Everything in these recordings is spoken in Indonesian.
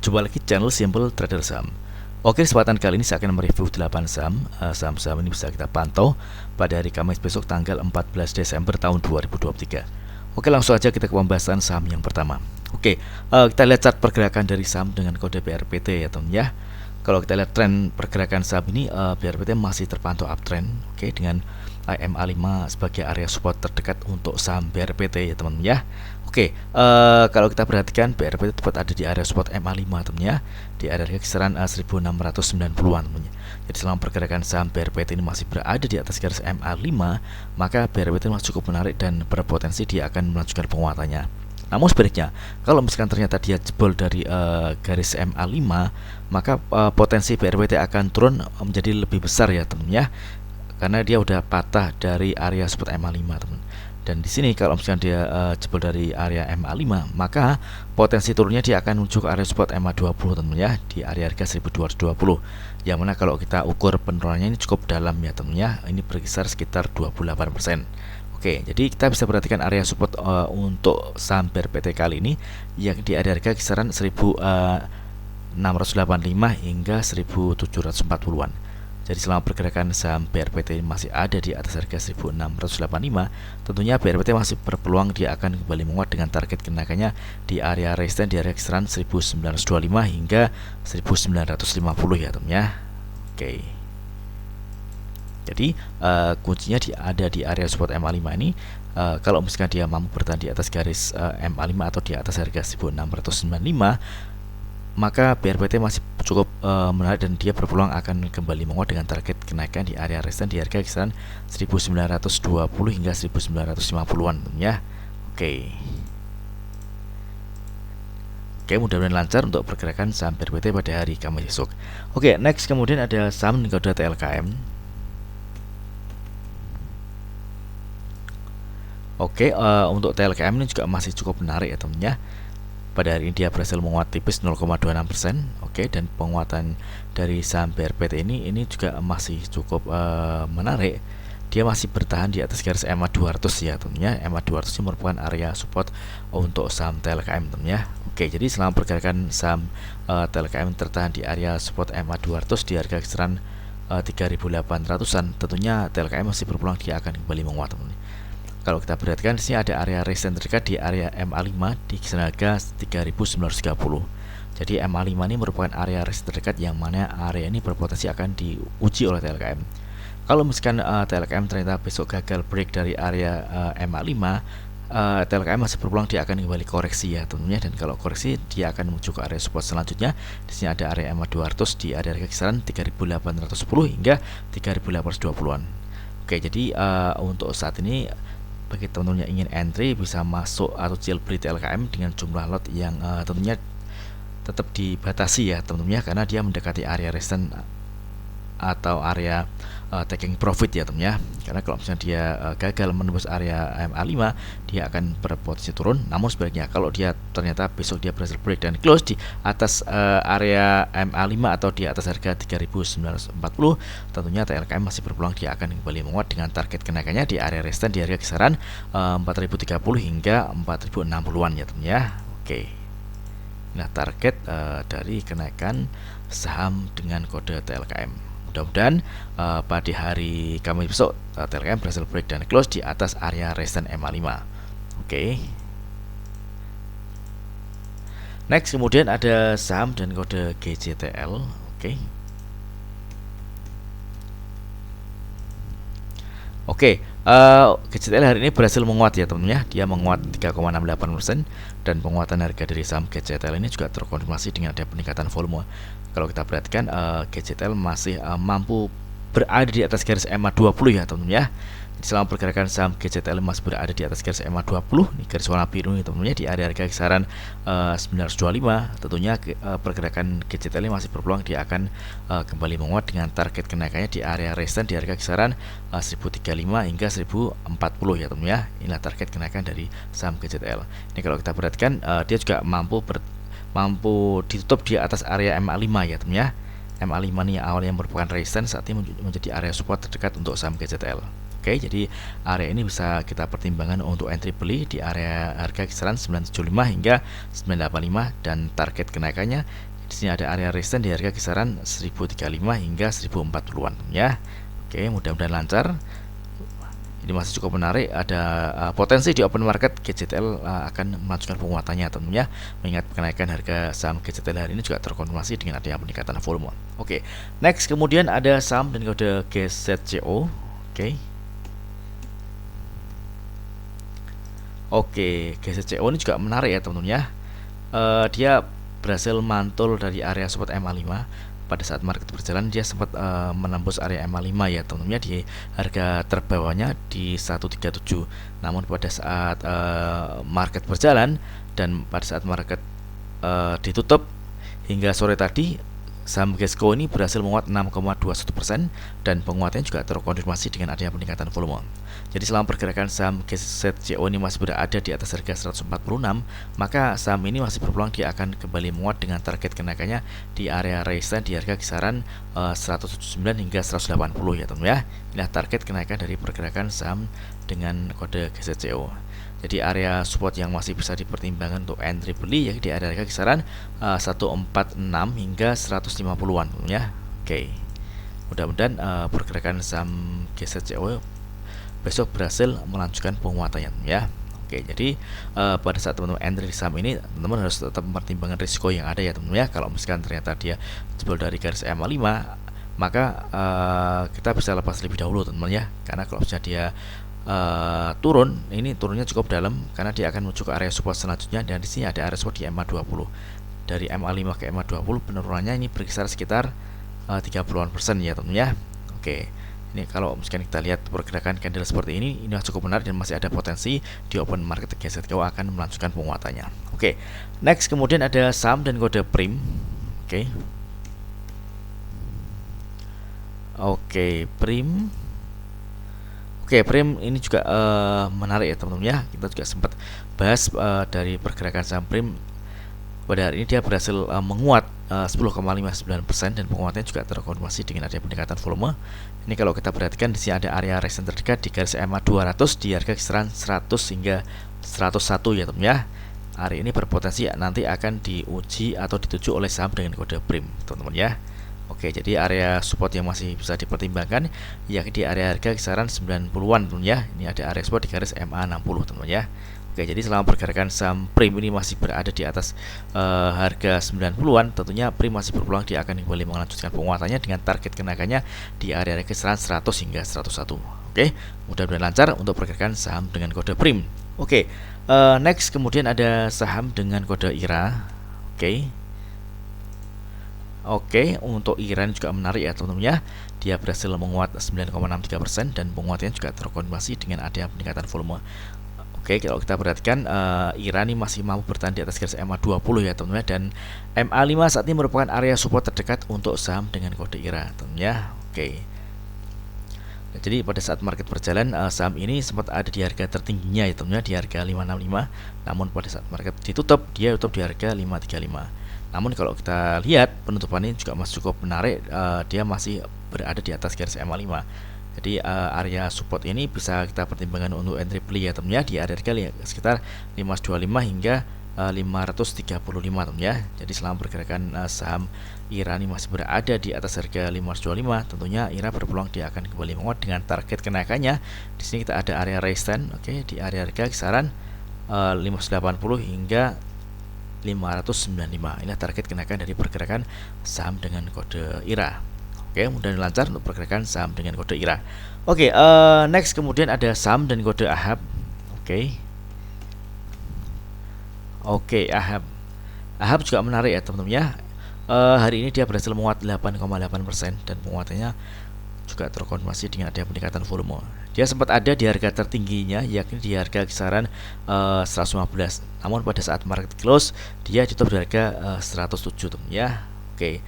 Jumpa lagi channel Simple Trader Saham. Oke, kesempatan kali ini saya akan mereview 8 saham. Saham-saham ini bisa kita pantau pada hari Kamis besok tanggal 14 Desember tahun 2023. Oke, langsung aja kita ke pembahasan saham yang pertama. Oke, kita lihat chart pergerakan dari saham dengan kode BRPT ya teman ya. Kalau kita lihat tren pergerakan saham ini, BRPT masih terpantau uptrend. Oke, dengan MA5 sebagai area support terdekat untuk saham BRPT ya teman ya. Oke, kalau kita perhatikan BRPT tepat ada di area support MA5 teman ya, di area kisaran 1690-an teman ya. Jadi selama pergerakan saham BRPT ini masih berada di atas garis MA5, maka BRPT masih cukup menarik dan berpotensi dia akan melanjutkan penguatannya. Namun sebaliknya, kalau misalkan ternyata dia jebol dari garis MA5, maka potensi BRPT akan turun menjadi lebih besar ya teman ya, karena dia udah patah dari area support MA5 teman. Dan di sini kalau misalnya dia jebol dari area MA5, maka potensi turunnya dia akan menuju ke area support MA20 teman ya, di area harga 1220. Yang mana kalau kita ukur penurunannya ini cukup dalam ya teman ya, ini berkisar sekitar 28%. Oke, jadi kita bisa perhatikan area support untuk saham BRPT kali ini yang di area harga kisaran 1685 hingga 1740-an. Jadi selama pergerakan saham BRPT masih ada di atas harga 1685, tentunya BRPT masih berpeluang dia akan kembali menguat dengan target kenaikannya di area resisten di area kisaran 1925 hingga 1950 ya teman ya. Oke. Jadi kuncinya ada di area support MA5 ini. Kalau misalkan dia mampu bertahan di atas garis MA5 atau di atas harga 1695, maka BRPT masih cukup menarik dan dia berpeluang akan kembali menguat dengan target kenaikan di area resisten di harga kisaran 1920 hingga 1950-an ya. Oke, mudah-mudahan lancar untuk pergerakan saham BRPT pada hari Kamis besok. Oke, next kemudian ada saham kode TLKM. Oke, untuk TLKM ini juga masih cukup menarik ya teman ya. Pada hari ini dia berhasil menguat tipis 0,26%. Oke, dan penguatan dari saham BRPT ini juga masih cukup menarik. Dia masih bertahan di atas garis MA200 ya teman ya. MA200 ini merupakan area support untuk saham TLKM teman ya. Oke, jadi selama pergerakan saham TLKM tertahan di area support MA200 di harga kisaran 3.800-an, tentunya TLKM masih berpeluang dia akan kembali menguat teman. Kalau kita perhatikan di sini ada area resisten terdekat di area MA5 di kisaran harga 3.930. Jadi MA5 ini merupakan area resisten terdekat yang mana area ini berpotensi akan diuji oleh TLKM. Kalau misalkan TLKM ternyata besok gagal break dari area MA5, TLKM masih berpeluang dia akan kembali koreksi ya tentunya, dan kalau koreksi dia akan menuju ke area support selanjutnya. Di sini ada area MA200 di area harga kisaran 3.810 hingga 3.820-an. Oke, jadi untuk saat ini bagi teman-teman yang ingin entry bisa masuk atau jual beli TLKM dengan jumlah lot yang tentunya tetap dibatasi ya teman-teman ya, karena dia mendekati area resisten atau area taking profit ya teman ya. Karena kalau misalnya dia gagal menembus area MA5, dia akan berpotensi turun. Namun sebaliknya kalau dia ternyata besok dia berhasil break dan close di atas area MA5 atau di atas harga 3.940, tentunya TLKM masih berpeluang dia akan kembali menguat dengan target kenaikannya di area resisten di harga kisaran 4.030 hingga 4.060-an ya teman ya. Oke. Nah, target dari kenaikan saham dengan kode TLKM. Mudah-mudahan pada hari Kamis besok TLKM berhasil break dan close di atas area resisten MA5. Oke. Next kemudian ada saham dan kode GJTL. Oke. Oke, GJTL hari ini berhasil menguat ya teman ya. Dia menguat 3,68% dan penguatan harga dari saham GJTL ini juga terkonfirmasi dengan ada peningkatan volume. Kalau kita perhatikan GJTL masih mampu berada di atas garis MA20 ya teman ya. Selama pergerakan saham GJTL masih berada di atas garis MA20, ini garis warna biru ini teman-teman, di area harga kisaran 925. Tentunya pergerakan GJTL ini masih berpeluang dia akan kembali menguat dengan target kenaikannya di area resisten di harga kisaran 1035 hingga 1040 ya teman ya. Inilah target kenaikan dari saham GJTL. Ini kalau kita perhatikan dia juga mampu ditutup di atas area MA5 ya teman ya. MA5 ini awalnya merupakan resisten, saat ini menjadi area support terdekat untuk saham GJTL. Oke, jadi area ini bisa kita pertimbangkan untuk entry beli di area harga kisaran 975 hingga 985, dan target kenaikannya Di sini ada area resistance di harga kisaran 1035 hingga 1040-an ya. Oke, mudah-mudahan lancar. Ini masih cukup menarik, ada potensi di open market GCTL akan melanjutkan penguatannya tentunya, mengingat kenaikan harga saham GCTL hari ini juga terkonfirmasi dengan adanya peningkatan volume. Oke, next kemudian ada saham dan kode GZCO. Oke, GZCO ini juga menarik ya teman-teman ya. Dia berhasil mantul dari area support MA5. Pada saat market berjalan dia sempat menembus area MA5 ya teman-teman ya, di harga terbawahnya di 137. Namun pada saat market berjalan dan pada saat market ditutup hingga sore tadi, saham GZCO ini berhasil menguat 6,21% dan penguatannya juga terkonfirmasi dengan adanya peningkatan volume. Jadi selama pergerakan saham GZCO ini masih berada di atas harga 146, maka saham ini masih berpeluang dia akan kembali menguat dengan target kenaikannya di area resistance di harga kisaran 179 hingga 180 ya teman ya. Inilah target kenaikan dari pergerakan saham dengan kode GZCO. Jadi area support yang masih bisa dipertimbangkan untuk entry beli ya di area harga kisaran 146 hingga 150-an ya. Oke. Mudah-mudahan pergerakan saham GZCO besok berhasil melanjutkan penguatannya ya. Oke, jadi pada saat teman-teman entry saham ini, teman-teman harus tetap mempertimbangkan risiko yang ada ya teman-teman ya. Kalau misalkan ternyata dia jebol dari garis MA5, maka kita bisa lepas lebih dahulu teman-teman ya. Karena kalau misalnya dia turun, ini turunnya cukup dalam karena dia akan menuju ke area support selanjutnya, dan di sini ada area support di MA20. Dari MA5 ke MA20 penurunannya ini berkisar sekitar 30-an persen ya teman-teman ya. Oke. Ini kalau misalkan kita lihat pergerakan candle seperti ini cukup menarik dan masih ada potensi di open market GZCO akan melanjutkan penguatannya. Oke. Next kemudian ada saham dan kode PRIM. PRIM. PRIM ini juga menarik ya teman-teman ya. Kita juga sempat bahas dari pergerakan saham PRIM. Pada hari ini dia berhasil menguat 10,59% dan penguatannya juga terkonfirmasi dengan adanya peningkatan volume. Ini kalau kita perhatikan di sini ada area resistance terdekat di garis MA 200 di harga kisaran 100 hingga 101 ya teman ya. Hari ini berpotensi nanti akan diuji atau dituju oleh saham dengan kode PRIM teman-teman ya. Oke, jadi area support yang masih bisa dipertimbangkan yakni di area harga kisaran 90-an teman ya. Ini ada area support di garis MA 60 teman ya. Oke, jadi selama pergerakan saham PRIM ini masih berada di atas harga 90-an, tentunya PRIM masih berpeluang dia akan kembali melanjutkan penguatannya dengan target kenaikannya di area kisaran 100 hingga 101. Oke, mudah-mudahan lancar untuk pergerakan saham dengan kode PRIM. Oke, next kemudian ada saham dengan kode IRA. Oke, untuk IRA juga menarik ya teman-teman ya. Dia berhasil menguat 9,63% dan penguatannya juga terkonfirmasi dengan adanya peningkatan volume. Oke, kalau kita perhatikan IRA ini masih mampu bertahan di atas garis MA20 ya teman-teman, dan MA5 saat ini merupakan area support terdekat untuk saham dengan kode IRA teman-teman ya. Oke. Nah, jadi pada saat market berjalan saham ini sempat ada di harga tertingginya ya teman-teman, di harga 565. Namun pada saat market ditutup, dia tutup di harga 535. Namun kalau kita lihat penutupannya juga masih cukup menarik, dia masih berada di atas garis MA5. Jadi area support ini bisa kita pertimbangkan untuk entry beli ya teman ya, di area harga sekitar 525 hingga 535 teman ya. Jadi selama pergerakan saham IRA ini masih berada di atas harga 525, tentunya IRA berpeluang dia akan kembali menguat dengan target kenaikannya. Di sini kita ada area resistance, di area harga kisaran 580 hingga 595. Inilah target kenaikan dari pergerakan saham dengan kode IRA. Oke, mudah lancar untuk pergerakan saham dengan kode IRA. Oke, next kemudian ada saham dan kode AHAB. AHAB juga menarik ya teman-teman ya. Hari ini dia berhasil menguat 8,8% dan penguatannya juga terkonfirmasi dengan adanya peningkatan volume. Dia sempat ada di harga tertingginya yakni di harga kisaran 115. Namun pada saat market close dia tutup di harga 107 teman ya. Oke.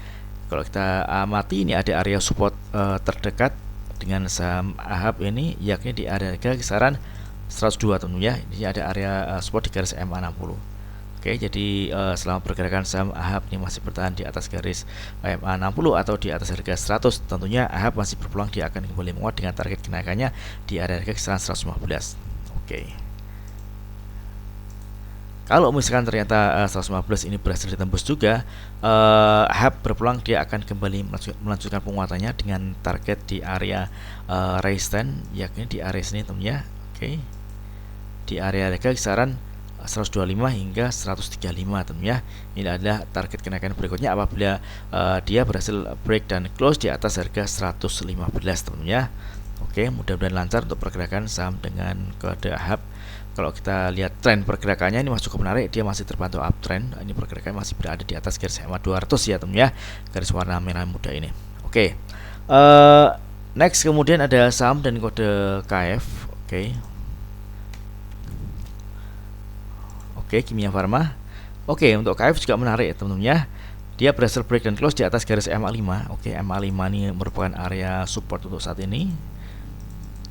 Kalau kita amati ini ada area support terdekat dengan saham AHAB ini yakni di area harga kisaran 102 teman ya. Ini ada area support di garis MA60. Oke, jadi selama pergerakan saham AHAB ini masih bertahan di atas garis MA60 atau di atas harga 100, tentunya AHAB masih berpeluang dia akan kembali menguat dengan target kenaikannya di area harga kisaran 115. Oke. Kalau misalkan ternyata 115 ini berhasil ditembus juga, HAB berpeluang dia akan kembali melanjutkan penguatannya dengan target di area resistance, yakni di area sini teman-teman ya. Oke. Di area harga kisaran 125 hingga 135 teman ya. Ini adalah target kenaikan berikutnya apabila dia berhasil break dan close di atas harga 115 teman ya. Oke, mudah-mudahan lancar untuk pergerakan saham dengan kode HAB. Kalau kita lihat tren pergerakannya ini masih cukup menarik, dia masih terpantau uptrend. Ini pergerakan masih berada di atas garis EMA 200 ya teman ya, garis warna merah muda ini. Oke. Next kemudian ada saham dan kode KF. Oke, Kimia Farma. Oke, untuk KF juga menarik teman-teman ya. Dia berhasil break dan close di atas garis EMA 5. Oke, EMA 5 ini merupakan area support untuk saat ini.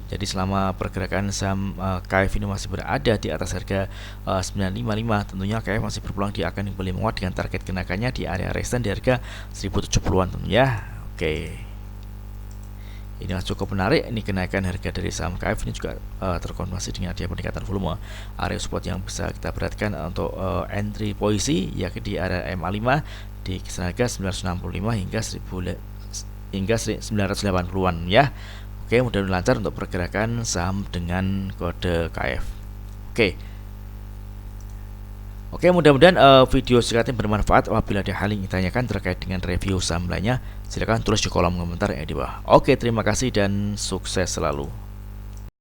Jadi selama pergerakan saham KF ini masih berada di atas harga 955, tentunya KF masih berpeluang dia akan kembali menguat dengan target kenaikannya di area resistance di harga 1070-an teman ya. Oke. Ini cukup menarik, ini kenaikan harga dari saham KF ini juga terkonfirmasi dengan adanya peningkatan volume. Area support yang bisa kita perhatikan untuk entry posisi yakni di area MA5 di kisaran harga 965 hingga 980-an ya. Oke, mudah-mudahan lancar untuk pergerakan saham dengan kode KF. Oke, mudah-mudahan video singkat ini bermanfaat. Apabila ada hal yang ditanyakan terkait dengan review saham lainnya, silakan tulis di kolom komentar yang di bawah. Oke, terima kasih dan sukses selalu.